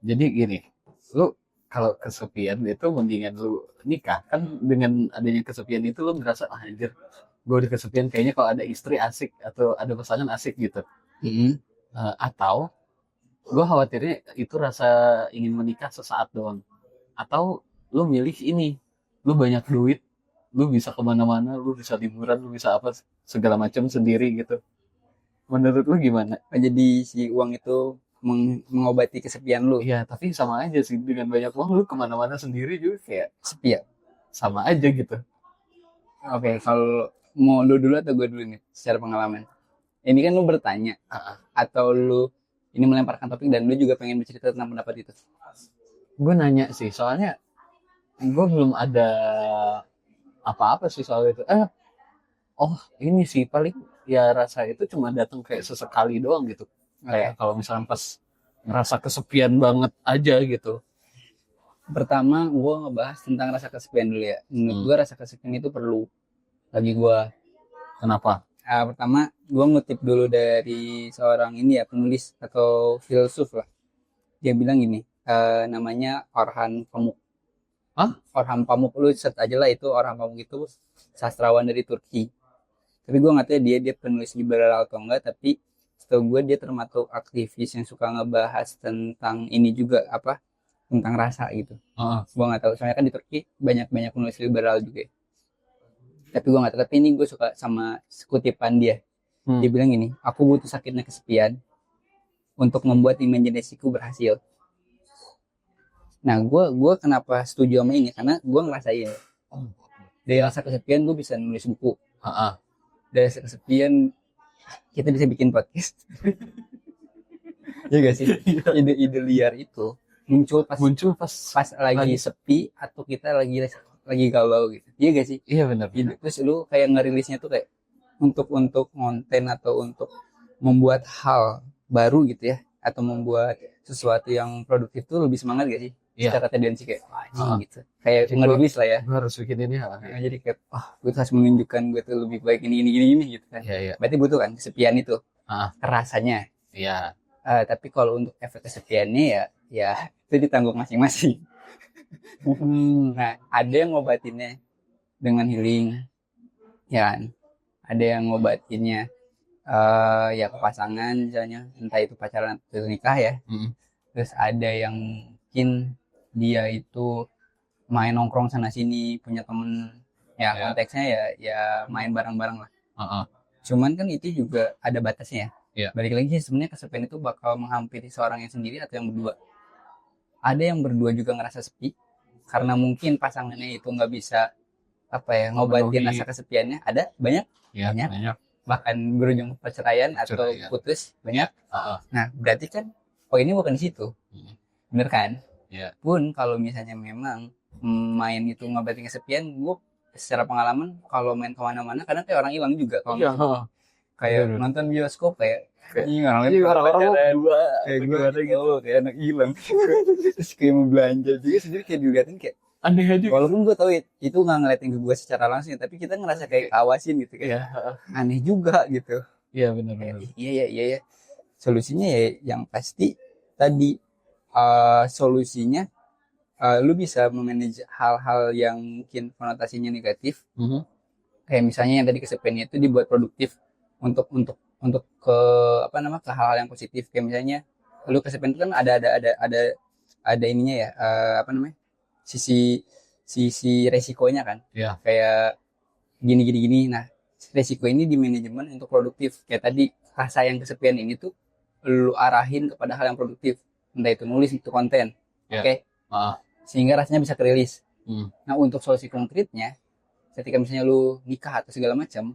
Jadi gini, lu kalau kesepian itu mendingan lu nikah kan, dengan adanya kesepian itu lu merasa ah, anjir, gue udah kesepian, kayaknya kalau ada istri asik atau ada pasangan asik gitu. Mm-mm. Atau gue khawatirnya itu rasa ingin menikah sesaat doang. Atau lu milih ini, lu banyak duit, lu bisa kemana-mana, lu bisa liburan, lu bisa apa segala macam sendiri gitu. Menurut lu gimana? Jadi si uang itu mengobati kesepian lu. Iya, tapi sama aja sih, dengan banyak uang lu kemana-mana sendiri juga kayak Sepi ya. sama aja gitu. Oke, kalau mau lu dulu atau gue dulu nih secara pengalaman. Ini kan lu bertanya Ah, atau lu ini melemparkan topik dan lu juga pengen bercerita tentang pendapat itu. gue nanya sih, soalnya gue belum ada apa-apa sih soal itu. Oh ini sih paling ya rasa itu cuma datang kayak sesekali doang gitu. Kayak Oke. kalau misalnya pas ngerasa kesepian banget aja gitu. Pertama, gue ngebahas tentang rasa kesepian dulu ya. Menurut Hmm, gue rasa kesepian itu perlu bagi gue. kenapa? Pertama, gue ngutip dulu dari seorang ini ya, penulis atau filsuf lah. Dia bilang gini, namanya Orhan Pamuk. Hah? Orhan Pamuk, lu search aja lah itu. Orhan Pamuk itu sastrawan dari Turki. Tapi gue nggak tahu dia penulis liberal atau enggak, tapi setahu gue dia termasuk aktivis yang suka ngebahas tentang ini juga, apa, tentang rasa gitu. Ah, Gue nggak tahu, soalnya kan di Turki banyak banyak penulis liberal juga ya. Tapi gue nggak tahu, tapi ini gue suka sama kutipan dia. hmm. Dia bilang gini, aku butuh sakitnya kesepian untuk membuat imajinasiku berhasil. Nah, gue kenapa setuju sama ini, karena gue ngerasain dari rasa kesepian gue bisa nulis buku, Ah, ah. dari rasa kesepian kita bisa bikin podcast. Ya gak sih? Ide-ide liar itu muncul pas Muncul pas pas lagi lagi. sepi atau kita lagi galau gitu. Iya gak sih? Iya benar-benar. Terus lu kayak ngerilisnya tuh kayak untuk konten atau untuk membuat hal baru gitu ya, atau membuat sesuatu yang produktif tuh lebih semangat gak sih? Iya. Secara tendensi kayak wah, Ah, anjing ah. gitu. Kayak Jadi ngerilis lah ya. gue harus bikin ini ya. Nah, jadi kayak gue tuh harus menunjukkan gue tuh lebih baik ini gitu kan. Iya iya. Berarti butuh kan kesepian itu Ah, rasanya. iya. Tapi kalau untuk efek kesepiannya ya ya itu ditanggung masing-masing. Nah, ada yang ngobatinnya dengan healing, ya kan? Ada yang ngobatinnya ya ke pasangan misalnya, entah itu pacaran atau nikah ya. Mm, Terus ada yang mungkin dia itu main nongkrong sana sini, punya temen, ya ya. konteksnya ya main bareng-bareng lah. Ah, ah. Cuman kan itu juga ada batasnya ya. Iya. Balik lagi sih, sebenarnya kesepian itu bakal menghampiri seorang yang sendiri atau yang berdua. Ada yang berdua juga ngerasa sepi karena mungkin pasangannya itu nggak bisa apa ya ngobatin Memenuhi. rasa kesepiannya. Ada banyak Ya banyak banyak. bahkan berujung perceraian atau Cerai ya. putus banyak. Ah, ah. Nah, berarti kan poinnya bukan di situ, Mm, bener kan? iya. Pun kalau misalnya memang main itu ngobatin kesepian, gue secara pengalaman kalau main kemana-mana kadang kayak orang hilang juga. Kalau Iya. Ah. kayak Bener. nonton bioskop kayak Iya, orang lain orang-orang pacaran, dua kayak gue gimana gitu. kayak anak hilang. Terus kayak mau belanja juga sendiri kayak diliatin kayak, Aneh aja. walaupun gue tahu itu nggak ngeliatin ke gue secara langsung, tapi kita ngerasa kayak kawasin gitu, kayak Iya, heeh. aneh juga gitu. Iya Kayak benar-benar. iya ya, solusinya ya yang pasti tadi, solusinya lu bisa memanage hal-hal yang mungkin konotasinya negatif, Mhm. kayak misalnya yang tadi kesepian itu dibuat produktif untuk ke apa nama, ke hal-hal yang positif. Kayak misalnya lu kesepian itu kan ada ininya ya, apa namanya, sisi sisi resikonya kan, Iya. kayak gini. Nah, resiko ini di manajemen untuk produktif. Kayak tadi rasa yang kesepian ini tuh lu arahin kepada hal yang produktif, entah itu nulis, itu konten, Iya. oke, Heeh. sehingga rasanya bisa kerilis. Hmm. Nah, untuk solusi konkretnya, ketika misalnya lu nikah atau segala macam,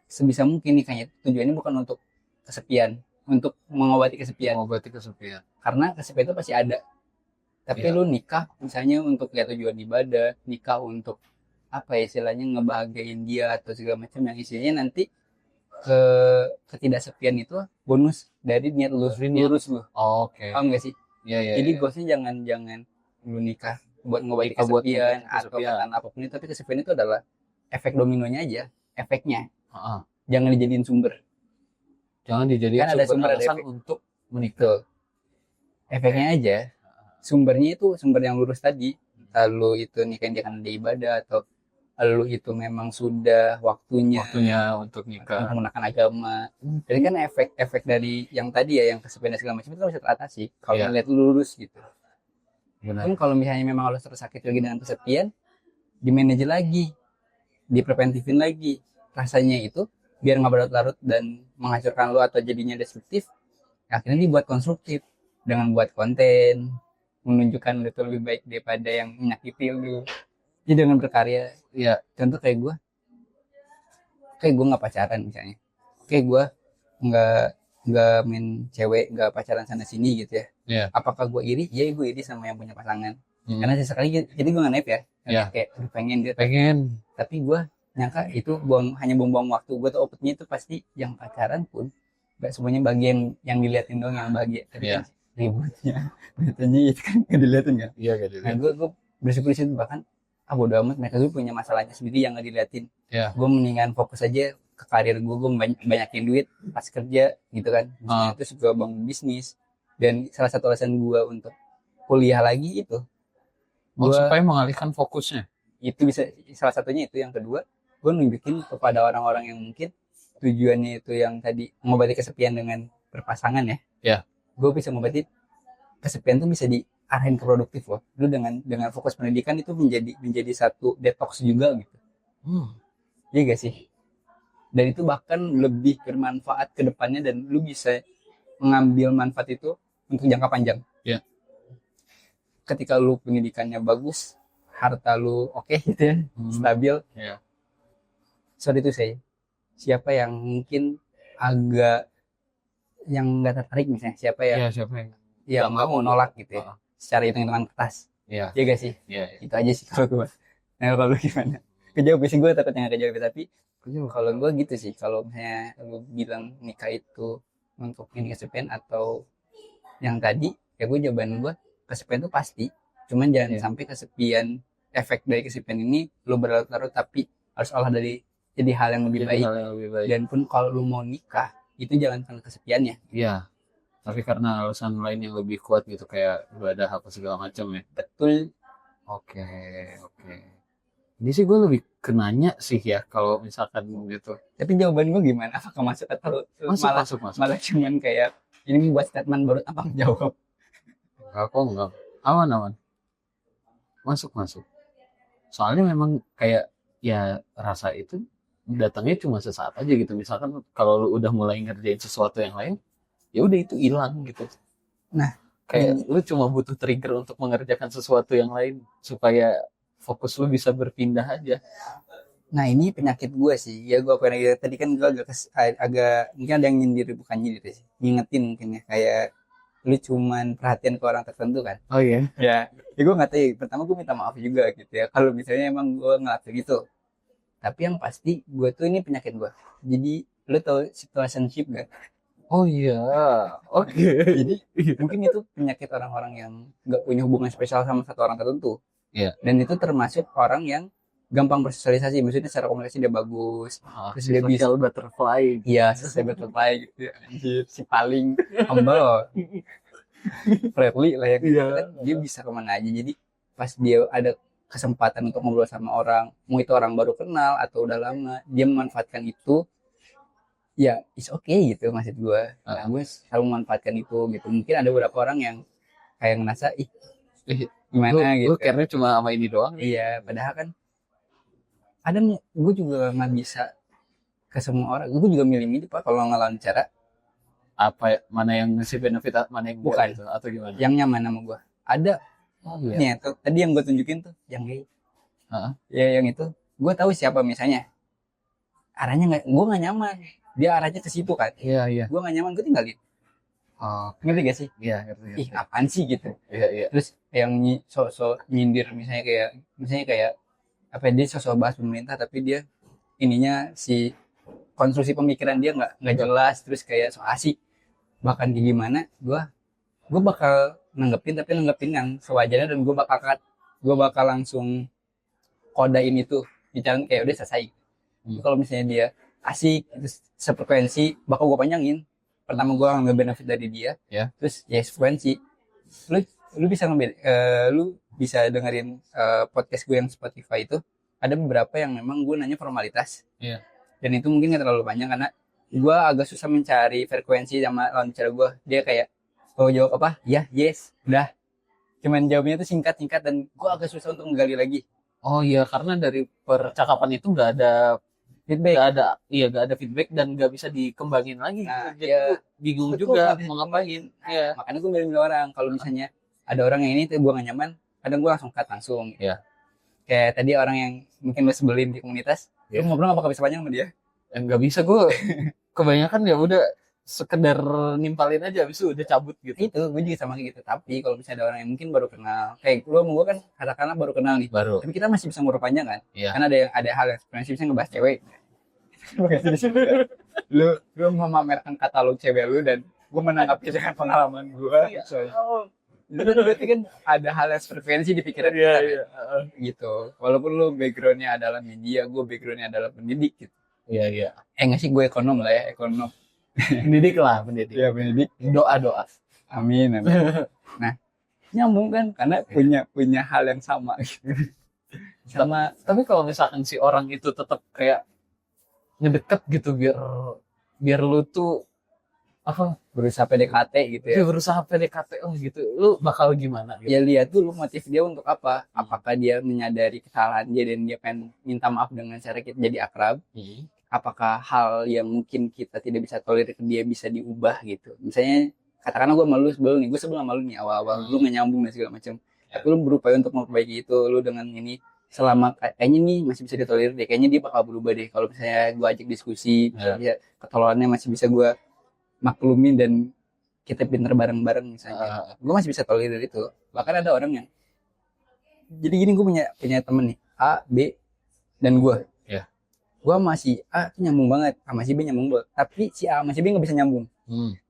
sebisa mungkin nikahnya tujuannya bukan untuk kesepian, untuk mengobati kesepian, Mengobati kesepian. karena kesepian itu pasti ada. Tapi Iya. lu nikah misalnya untuk ya tujuan ibadah, nikah untuk apa ya istilahnya, ngebahagiain dia atau segala macam, yang isinya nanti ke ketidaksepian itu bonus dari niat lu Dari niat. lurus lu. Oke. Paham gak sih? Iya iya. Jadi iya. goalsnya jangan lu nikah buat ngobati Nikah buat kesepian ngobati atau kesepian. karena apapun itu, tapi kesepian itu adalah efek dominonya aja, efeknya. Heeh. Jangan dijadiin sumber. Jangan dijadikan Kan ada sumber sumber, ada alasan efek. untuk menikah. Betul. efeknya aja, sumbernya itu sumber yang lurus tadi. Lalu itu nikahin dia karena dia ibadah, atau lalu itu memang sudah waktunya untuk nikah. menggunakan agama. Jadi kan efek-efek dari yang tadi ya, yang kesepian dan segala macam itu bisa teratasi kalau Iya. ngeliat lurus gitu. Benar. Pun kalau misalnya memang harus tersakit lagi dengan kesepian, dimanage lagi, dipreventifin lagi rasanya itu, biar nggak berlarut-larut dan menghancurkan lo atau jadinya destruktif. Akhirnya dibuat konstruktif dengan buat konten, menunjukkan lo itu lebih baik daripada yang menyakiti lo. Jadi dengan berkarya, Iya. contoh kayak gue nggak pacaran misalnya, gue nggak main cewek, nggak pacaran sana sini gitu ya. Iya. Apakah gue iri? Ya gue iri sama yang punya pasangan. Karena Hmm. sesekali jadi gue nggak naif ya. Iya. Kayak aduh, pengen gitu. Pengen. Tapi gue nyangka itu hanya buang-buang waktu. Gue tuh outputnya itu pasti yang pacaran pun gak semuanya bagian yang diliatin doang yang bahagia. Tapi Iya. kan ributnya, beritanya itu kan gak diliatin kan. Iya gak Nah gue bersyukur di situ, bahkan bodo amat, mereka tuh punya masalahnya sendiri yang gak diliatin. Iya. Gue mendingan fokus aja ke karir gue banyakin duit pas kerja gitu kan. Terus gue bangun bisnis. Dan salah satu alasan gue untuk kuliah lagi itu, supaya mengalihkan fokusnya. itu bisa salah satunya itu. Yang kedua, gue nunjukin kepada orang-orang yang mungkin tujuannya itu yang tadi mengobati kesepian dengan berpasangan ya. Ya. Gue bisa mengobati kesepian tuh bisa diarahin ke produktif loh. Lu dengan fokus pendidikan itu menjadi satu detox juga gitu. Iya gak sih? Dan itu bahkan lebih bermanfaat ke depannya, dan lu bisa mengambil manfaat itu untuk jangka panjang. Ya. Ketika lu pendidikannya bagus, harta lu oke gitu ya, stabil. Ya. Sorry itu saya. Siapa yang mungkin agak yang nggak tertarik misalnya, siapa yang nggak mau nolak gitu ya, secara hitung-hitungan kertas. Iya gak sih? Iya. Itu aja sih kalau gue. Nah kalau lu gimana? Kejawab sih, gue takutnya nggak kejawab, tapi kalau gue gitu sih. Kalau misalnya lu bilang nikah itu untuk ini kesepian atau yang tadi, ya gue jawaban gue kesepian itu pasti. Cuman jangan sampai kesepian, efek dari kesepian ini lu berlarut-larut, tapi harus olah dari jadi hal yang lebih baik. Dan pun kalau lu mau nikah, itu jangan karena kesepiannya. Iya. Tapi karena alasan lain yang lebih kuat gitu, kayak ibadah apa segala macam ya. Betul. Oke. Ini sih gue lebih kenanya sih ya kalau misalkan gitu. Tapi jawaban gue gimana? Apakah masuk atau Masuk. malah cuman kayak ini buat statement baru apa jawab? Enggak. Aman. Masuk. Soalnya memang kayak ya rasa itu datangnya cuma sesaat aja gitu. Misalkan kalau lu udah mulai ngerjain sesuatu yang lain, ya udah itu hilang gitu. Nah, kayak lu cuma butuh trigger untuk mengerjakan sesuatu yang lain supaya fokus lu bisa berpindah aja. Nah ini penyakit gue sih. Ya gue pernah tadi kan gue agak mungkin ada yang nyindir, bukan nyindir sih, ngingetin mungkin ya, kayak lu cuman perhatian ke orang tertentu kan. Oh iya. Ya gue nggak tahu. Pertama gue minta maaf juga gitu ya kalau misalnya emang gue ngelakuin gitu. Tapi yang pasti gue tuh ini penyakit gue. Jadi lu tau situationship gak? Oh iya. Oke. Jadi mungkin itu penyakit orang-orang yang nggak punya hubungan spesial sama satu orang tertentu. Iya. Dan itu termasuk orang yang gampang bersosialisasi, maksudnya secara komunikasi dia bagus. Terus dia bisa butterfly. Iya, social butterfly gitu. Anjir, si paling humble. Friendly lah ya. Iya. Dia bisa kemana aja. Jadi pas dia ada kesempatan untuk ngobrol sama orang, mau itu orang baru kenal atau udah lama, dia memanfaatkan itu. Ya, it's okay gitu maksud gue. Nah, gue selalu memanfaatkan itu gitu. Mungkin ada beberapa orang yang kayak ngerasa gimana gitu. Lu care-nya cuma sama ini doang. Iya, padahal kan ada, gue juga nggak bisa ke semua orang. Gue juga milih-milih Pak kalau ngelawan cara. Apa mana yang ngasih benefit, mana yang bukan gitu, atau gimana? Yang nyaman sama gue. Ada. Iya. Nih, tadi yang gue tunjukin tuh yang gay. Ya yang itu, gue tahu siapa misalnya. Arahnya gue nggak nyaman. Dia arahnya ke situ kan. Iya. Gue nggak nyaman, gue tinggalin. Ngerti gak sih? Iya, ngerti. Apaan sih gitu. Iya. Terus yang sosok nyindir misalnya kayak apa, dia sosok bahas pemerintah tapi dia ininya si konstruksi pemikiran dia nggak jelas, terus kayak so asik. Bahkan kayak gimana, gue bakal nanggepin, tapi nanggepin yang sewajarnya, dan gue bakal langsung kodain itu bicara kayak udah selesai. Kalau misalnya dia asik, terus sefrekuensi, bakal gue panjangin. Pertama gue ngambil benefit dari dia, terus ya frekuensi. lu lu bisa lu bisa dengerin podcast gue yang Spotify itu, ada beberapa yang memang gue nanya formalitas. Iya. Dan itu mungkin gak terlalu panjang karena gue agak susah mencari frekuensi sama lawan bicara gue. Dia kayak kalau jawab apa ya yes udah, cuman jawabnya itu singkat-singkat dan gue agak susah untuk menggali lagi Oh iya, karena dari percakapan itu feedback. nggak ada feedback dan nggak bisa dikembangin lagi gitu. Nah Jadi ya lu bingung betul, juga nggak bisa mau dikembangin. ngapain. Iya. Makanya gue milih orang. Kalau misalnya ada orang yang ini tuh gue gak nyaman, kadang gue langsung cut langsung. Iya. Kayak tadi orang yang mungkin lu sebelin di komunitas, Iya. lu ngobrol apa bisa panjang sama dia? Nggak bisa gue. Kebanyakan ya udah sekedar nimpalin aja, habis itu udah cabut gitu. Itu gue juga sama kayak gitu. Tapi kalau misalnya ada orang yang mungkin baru kenal, kayak lu sama gue kan katakanlah baru kenal nih, Baru. tapi kita masih bisa ngobrol panjang kan? Iya. Karena ada hal yang sebenarnya bisa ngebahas cewek. lu memamerkan katalog cewek lu dan gue menanggapi dengan pengalaman gue. Iya. Lu kan berarti kan ada hal yang frekuensi di pikiran Iya, kita iya. gitu. Walaupun lu backgroundnya adalah media, gue backgroundnya adalah pendidik gitu. Iya, iya. Nggak sih, gue ekonom lah ya, ekonom. Pendidik lah, pendidik. Iya pendidik. Doa. Amin, amin. Nah, nyambung kan karena punya hal yang sama gitu. Sama Tapi kalau misalkan si orang itu tetap kayak ngedeket gitu biar lu tuh apa berusaha PDKT gitu ya. dia berusaha PDKT gitu, lu bakal gimana gitu? Ya lihat dulu motif dia untuk apa. Apakah dia menyadari kesalahan dia dan dia pengen minta maaf dengan cara kita jadi akrab? Apakah hal yang mungkin kita tidak bisa tolerir ke dia bisa diubah gitu? Misalnya katakanlah gue malu sebelum nih, gue sebelum malu nih awal-awal, lu nggak nyambung dan segala macam. Tapi lu berupaya untuk memperbaiki itu, lu dengan ini selama kayaknya nih masih bisa ditolerir deh, kayaknya dia bakal berubah deh. Kalau misalnya gue ajak diskusi, ya ketololannya masih bisa gue maklumin dan kita pinter bareng-bareng misalnya, gue masih bisa tolerir itu. Bahkan ada orang yang jadi gini, gue punya temen nih A, B, dan gue. Gue masih A tuh nyambung banget, sama si B nyambung banget. Tapi si A sama si B nggak bisa nyambung.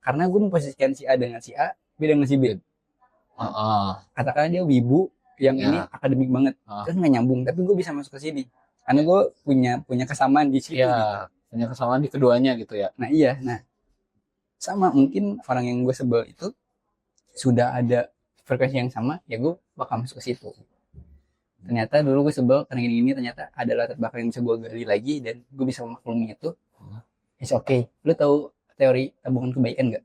Karena gue memposisikan si A dengan si A, B dengan si B. Katakanlah dia wibu, yang ini akademik banget, terus nggak nyambung. Tapi gue bisa masuk ke sini, karena gue punya kesamaan di situ. Ya, gitu. punya kesamaan di keduanya gitu ya. Nah iya, sama mungkin orang yang gue sebel itu sudah ada frekuensi yang sama, ya gue bakal masuk ke situ. Ternyata dulu gue sebel karena gini, ternyata ada latar belakang yang bisa gue gali lagi dan gue bisa memaklumi itu. It's okay. Lu tahu teori tabungan kebaikan nggak?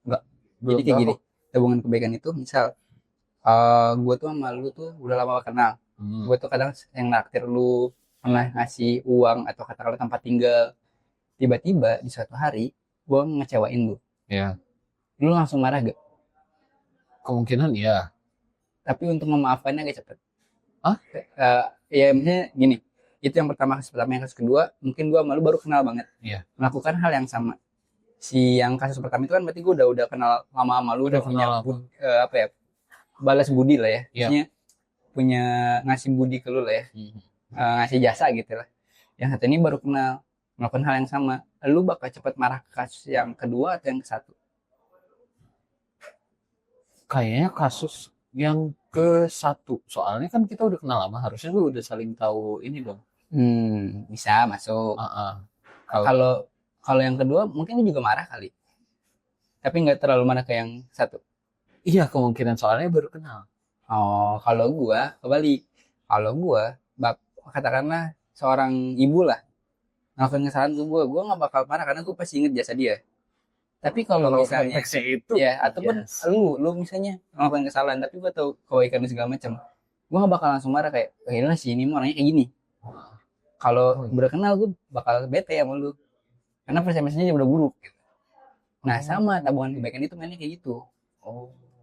Nggak. Jadi kayak gini, tabungan kebaikan itu misal gue tuh sama lu tuh udah lama kenal. Gue tuh kadang yang naktir lu, pernah ngasih uang atau katakanlah tempat tinggal. Tiba-tiba di suatu hari gue ngecewain lu. Ya. Lu langsung marah gak? Kemungkinan iya. Tapi untuk memaafkannya agak cepet. Ya misalnya gini, itu yang pertama. Yang kasus kedua, mungkin gue malu baru kenal banget. Iya. Melakukan hal yang sama. Si yang kasus pertama itu kan berarti gue udah kenal lama sama lu, udah punya balas budi lah ya. Maksudnya punya ngasih budi ke lu lah ya. Ngasih jasa gitu lah. Yang satu ini baru kenal, melakukan hal yang sama. Lu bakal cepet marah ke kasus yang kedua atau yang ke satu? Kayaknya kasus yang ke satu, soalnya kan kita udah kenal lama, harusnya lu udah saling tahu ini dong. Bisa masuk. Kalau yang kedua mungkin lu juga marah kali, tapi nggak terlalu marah ke yang satu. Iya, kemungkinan soalnya baru kenal. Kalau gua kembali, katakanlah seorang ibu lah ngelakuin kesalahan ke gua nggak bakal marah karena gua pasti inget jasa dia. Tapi kalau misalnya itu ya, ataupun lu misalnya ngelakuin kesalahan tapi gue tahu kebaikan lu segala macam, gue gak bakal langsung marah kayak lah si ini orangnya kayak gini. Kalau udah kenal gue bakal bete sama lu karena persepsinya udah buruk gitu. Nah sama tabungan kebaikan itu mainnya kayak gitu.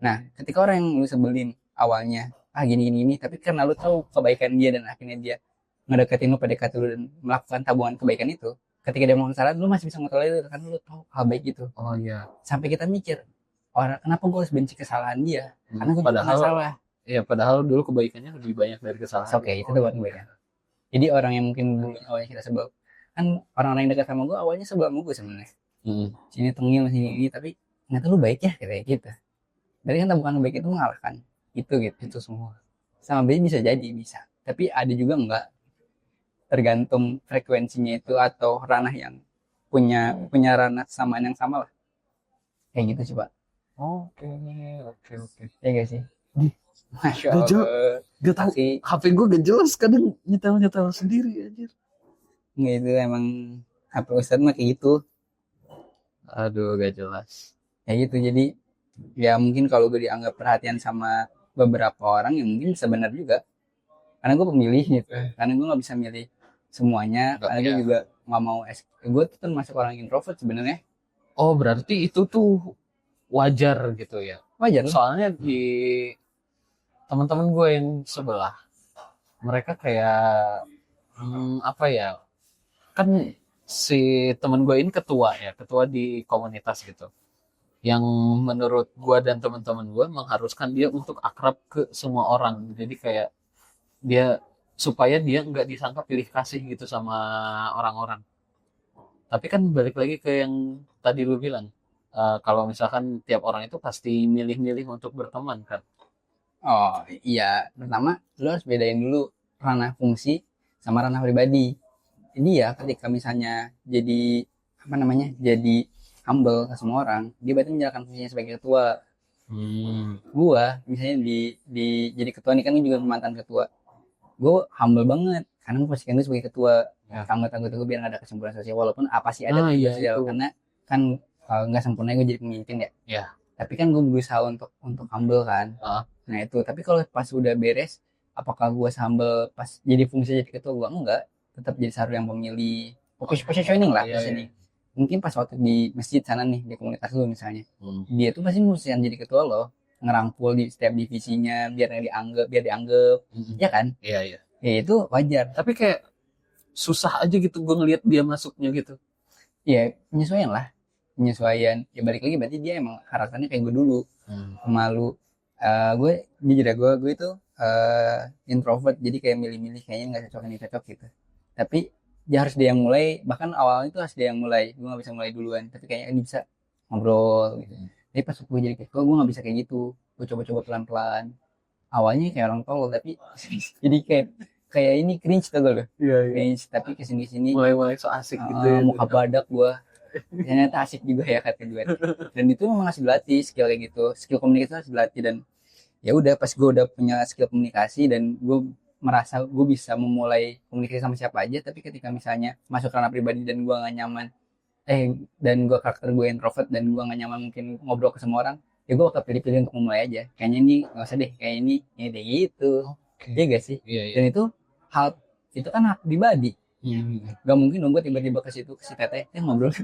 Nah ketika orang yang lu sebelin awalnya gini, tapi karena lu tahu kebaikan dia dan akhirnya dia ngedeketin lu, PDKT lu dan melakukan tabungan kebaikan itu, ketika dia melakukan kesalahan, lu masih bisa ngontrol kan, lu tahu hal baik itu. Sampai kita mikir, kenapa gue harus benci kesalahan dia? Karena gue juga nggak salah. Iya, padahal dulu kebaikannya lebih banyak dari kesalahan. Oke, itu tuh kebaikan. Jadi orang yang mungkin dulu awalnya kita sebel, kan orang-orang yang dekat sama gue awalnya sebel sama gue sebenarnya. Sini tengil, sini ini, tapi ternyata lu baik ya kayak gitu. Dari kan tabungan baik itu mengalahkan itu semua. Sama B bisa jadi, bisa. Tapi ada juga enggak. Tergantung frekuensinya itu atau ranah yang punya ranah kesamaan yang sama lah. Kayak gitu sih Pak. Oke, oke, oke. Ya gak sih? Di Masya gak jelas, Allah. gak tahu. Tapi HP gue gak jelas kadang nyetel sendiri anjir. nggak, itu emang HP Ustadz mah kayak gitu. Aduh, gak jelas. Ya gitu, jadi ya mungkin kalau gue dianggap perhatian sama beberapa orang ya mungkin bisa benar juga. Karena gue pemilih gitu. Karena gue nggak bisa milih semuanya. Enggak Karena gue ya. juga nggak mau gue tuh termasuk orang introvert sebenarnya. Oh, berarti itu tuh wajar gitu ya. Wajar lah. Soalnya di teman-teman gue yang sebelah, mereka kayak apa ya? Kan si teman gue ini ketua ya, ketua di komunitas gitu. Yang menurut gue dan teman-teman gue mengharuskan dia untuk akrab ke semua orang. Jadi kayak dia supaya dia nggak disangka pilih kasih gitu sama orang-orang. Tapi kan balik lagi ke yang tadi lu bilang, kalau misalkan tiap orang itu pasti milih-milih untuk berteman kan. Oh iya, pertama lo harus bedain dulu ranah fungsi sama ranah pribadi. Jadi ya ketika misalnya jadi apa namanya, jadi humble ke semua orang, dia berarti menjalankan fungsinya sebagai ketua. Gua misalnya di jadi ketua nih, kan gua juga mantan ketua. Gue humble banget karena gue posisikan gue sebagai ketua. Ya. Anggota-anggota gue biar gak ada kesimpulan sosial, walaupun apa sih ada Iya kesimpulan sosial, itu. karena kan nggak sempurna gue jadi pemimpin ya. Ya. Tapi kan gue berusaha untuk humble kan. Ah. Nah itu, tapi kalau pas udah beres, apakah gue humble pas jadi fungsi jadi ketua? Gue enggak, tetap jadi saru yang pemilih, positioning lah Iya, iya. positioning. Mungkin pas waktu di masjid sana nih, di komunitas lu misalnya, Hmm. dia tuh pasti ngurusin jadi ketua loh, ngerangkul di setiap divisinya biar dianggap, Mm-mm. ya kan? Iya, iya. Ya itu wajar. Tapi kayak susah aja gitu gue ngelihat dia masuknya gitu. Ya penyesuaian lah, penyesuaian. Ya balik lagi, berarti dia emang karakternya kayak gue dulu, pemalu. Gue jujur ya, gue itu introvert, jadi kayak milih-milih kayaknya nggak cocok, ini cocok gitu. Tapi dia harus dia yang mulai, bahkan awalnya itu harus dia yang mulai, gue nggak bisa mulai duluan, tapi kayaknya ini bisa ngobrol gitu. Tapi pas gue jadi ketua, gue nggak bisa kayak gitu. Gue coba-coba pelan-pelan, awalnya kayak orang tolol, tapi jadi kayak ini cringe tuh gue, Iya, iya. cringe. Tapi kesini-sini Mulai-mulai so asik gitu ya. muka badak gue, ternyata asik juga ya kata gue. Dan itu memang harus dilatih skill kayak gitu, skill komunikasi harus dilatih. Dan ya udah, pas gue udah punya skill komunikasi dan gue merasa gue bisa memulai komunikasi sama siapa aja, tapi ketika misalnya masuk ranah pribadi dan gue gak nyaman, dan gue karakter gue introvert dan gue gak nyaman mungkin ngobrol ke semua orang, ya gue bakal pilih-pilih untuk memulai aja, kayaknya ini gak usah deh, kayak ini deh gitu. Oke. Iya gak sih? Iya, iya. Dan hal itu kan hak pribadi. Hmm. Gak mungkin dong gue tiba-tiba ke situ, ke si teteh ngobrol.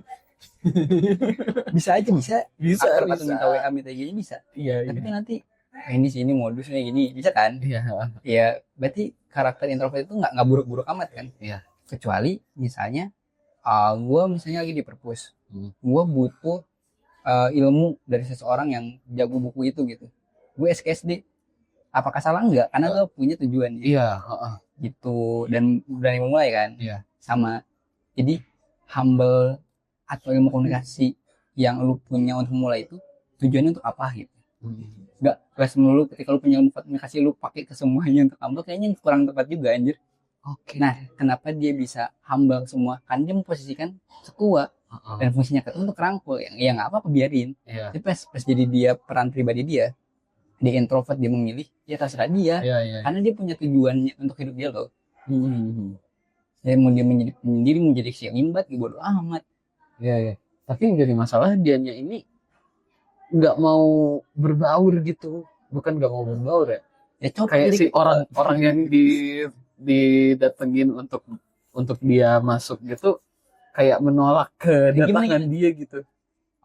Bisa aja, bisa Bisa, akrab atau bisa. minta WA minta gini bisa. Iya, Tapi iya. kan nanti ini sini modusnya gini, bisa kan? Iya. Ya berarti karakter introvert itu nggak buruk-buruk amat kan? Iya. Kecuali misalnya gue misalnya lagi di perpus, Hmm. gue butuh ilmu dari seseorang yang jago buku itu gitu. Gue SKSD, apakah salah enggak? Karena gue punya tujuannya Iya, heeh. gitu, dan berani memulai kan. Iya. Sama. Jadi humble atau ilmu komunikasi yang lu punya untuk memulai itu tujuannya untuk apa gitu. Hmm. Nggak kelas melulu, ketika lu punya ilmu komunikasi lu pakai ke semuanya untuk humble, kayaknya kurang tepat juga anjir. Oke. Nah, kenapa dia bisa humble semua? Karena dia memposisikan ketua Heeh. dan fungsinya ketua untuk rangkul. Ya nggak apa-apa, biarin. Iya. Tapi pas jadi dia peran pribadi dia introvert, dia memilih, ya terserah dia. Iya, iya. Karena dia punya tujuannya untuk hidup dia loh. Hmm. Ya mau dia menjadi penyendiri, menjadi si imbat, bodo amat. Iya, iya. Tapi yang jadi masalah dianya ini nggak mau berbaur gitu. Bukan nggak mau berbaur ya. Ya coba Kayak jadi si ketua. orang yang didatengin untuk dia masuk gitu kayak menolak kedatangan dia gitu.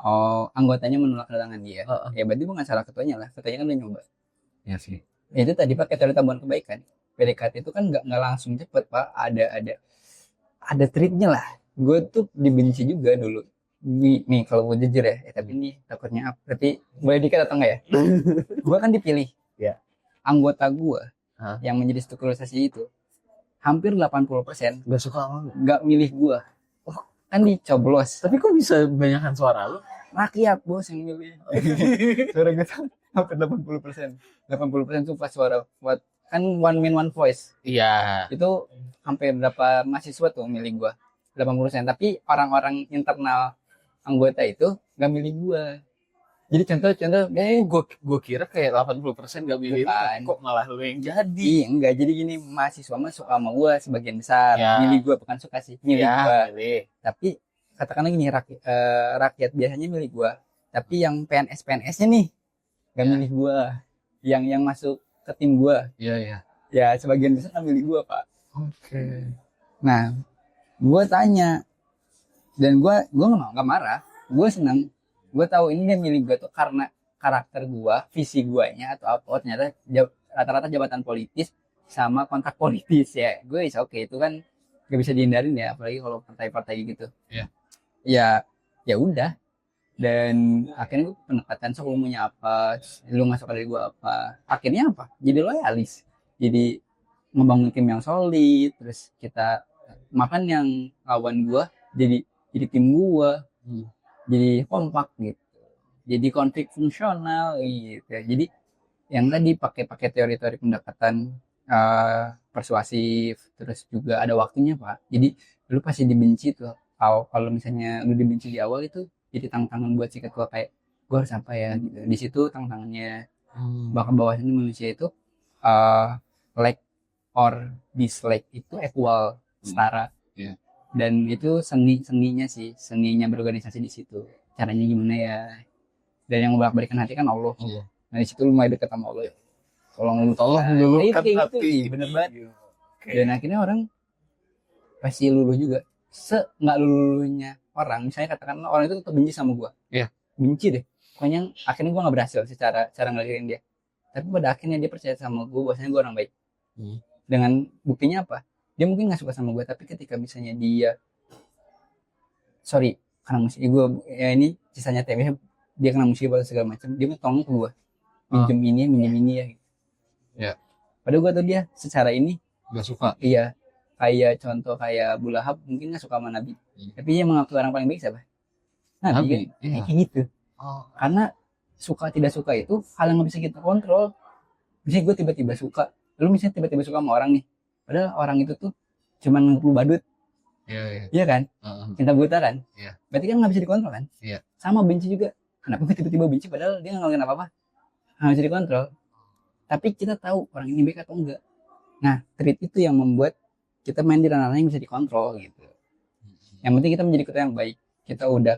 Oh, anggotanya menolak kedatangan dia. Heeh. Ya berarti bukan salah ketuanya lah. Ketuanya kan udah nyoba. Iya sih. Ya, itu tadi pakai teori tabungan kebaikan. PDKT itu kan nggak langsung cepet pak. Ada treatnya lah. Gue tuh dibenci juga dulu. Nih kalau gue jujur ya. Tapi ini takutnya apa? Tapi boleh dikit atau enggak ya? Gue kan dipilih. Ya. Anggota gue Hah? yang menjadi strukturalisasi itu hampir 80% Gak suka sama lu. nggak milih gue. Kan dicoblos. Tapi kok bisa banyakan suara lu? Rakyat bos yang milih. Suara gue tuh hampir 80%. 80% tuh pas suara buat, kan one man one voice. Iya. Itu hampir berapa mahasiswa tuh milih gua. 80%. Tapi orang-orang internal anggota itu gak milih gua. Jadi contoh Gue kira kayak 80% gak milih lu, bukan. kok malah lu yang jadi. Iya enggak, jadi gini, mahasiswa mah suka sama gue sebagian besar. Ya. Milih gue, bukan suka sih, milih Ya, gue. milih. Tapi katakanlah gini, rakyat biasanya milih gue. Tapi yang PNS-PNS-nya nih gak Ya. milih gue. Yang masuk ke tim gue, Iya, iya. ya sebagian besar gak milih gue, Pak. Oke. Nah, gue tanya, dan gue nggak marah, gue senang. Gue tahu ini dia milih gue tuh karena karakter gue, visi guanya atau apa. Oh, ternyata rata-rata jabatan politis sama kontak politis ya. Gue oke, itu kan gak bisa dihindarin ya, apalagi kalau partai-partai gitu. Iya. Ya udah. Dan akhirnya gue pendekatan, so lu maunya apa, lu nggak suka dari gue apa. Akhirnya apa? Jadi loyalis. Jadi ngebangun tim yang solid, terus kita makan yang lawan gue jadi tim gue, jadi kompak gitu, jadi konflik fungsional gitu. Jadi yang tadi pakai teori-teori pendekatan persuasif, terus juga ada waktunya, Pak. Jadi lu pasti dibenci tuh. Kalau misalnya lu dibenci di awal, itu jadi tantangan buat si ketua, kayak gue harus apa ya gitu. Di situ tantangannya. Bahkan bahwasanya manusia itu like or dislike itu equal, setara. Iya. Dan itu seninya berorganisasi di situ. Caranya gimana ya? Dan yang membolak-balikan hati kan Allah. Allah. Nah, di situ lu mulai dekat sama Allah. Tolong meluluhkan kayak hati. gitu, bener banget. Oke. Dan akhirnya orang pasti luluh juga. Nggak luluhnya orang, misalnya katakanlah orang itu tetap benci sama gua. Iya. Benci deh. Pokoknya akhirnya gua nggak berhasil secara ngelirin dia. Tapi pada akhirnya dia percaya sama gua, bahwasanya gua orang baik. Dengan buktinya apa? Dia mungkin nggak suka sama gua, tapi ketika misalnya dia karena musibah gua, ya ini sisanya TMH, dia kena musibah atau segala macam, dia tolong ke gua, minjem ini ya. Ya. Padahal gua tuh dia secara ini Gak suka. iya, kayak contoh kayak Abu Lahab mungkin nggak suka sama Nabi, tapi dia mengaku orang paling baik siapa? Nabi. Kan? Iya. Kayak gitu. Karena suka tidak suka itu hal yang nggak bisa kita kontrol. Misalnya gue tiba-tiba suka, lu misalnya tiba-tiba suka sama orang nih, padahal orang itu tuh cuma nganggep lu badut. Iya kan? Cinta buta kan? Iya. Berarti kan nggak bisa dikontrol kan? Iya. Sama benci juga. Kenapa gue tiba-tiba benci padahal dia nggak ngelakuin apa-apa? Nggak bisa dikontrol. Tapi kita tahu orang ini baik atau enggak. Nah, trait itu yang membuat kita main di ranah yang bisa dikontrol gitu. Yang penting kita menjadi ketua yang baik. Kita udah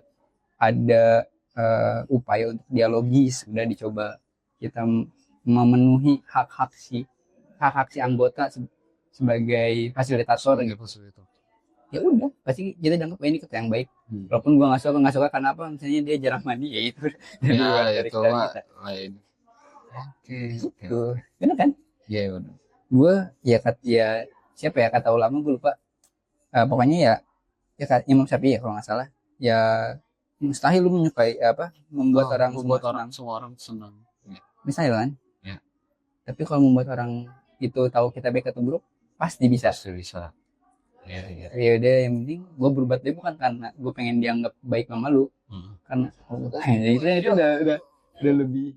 ada upaya untuk dialogis, udah dicoba kita memenuhi hak-hak si anggota sebagai fasilitator gitu. Ya udah, pasti kita dianggap ini ketua yang baik. Walaupun gua nggak suka karena apa? Misalnya dia jarang mandi, ya itu. Ya, itu lain. Oke. Gitu. Benar kan? Iya, benar. Gue ya siapa ya kata ulama, gue lupa. Pokoknya ya Imam Syafi'i ya kalau nggak salah. Ya mustahil lu menyukai membuat semua orang senang. Ya. Misalnya kan? Ya. Tapi kalau membuat orang itu tahu kita baik atau buruk, pasti bisa. Bisa. Iya. Ya udah, yang penting gue berbuat baik bukan karena gue pengen dianggap baik sama lu, karena itu udah lebih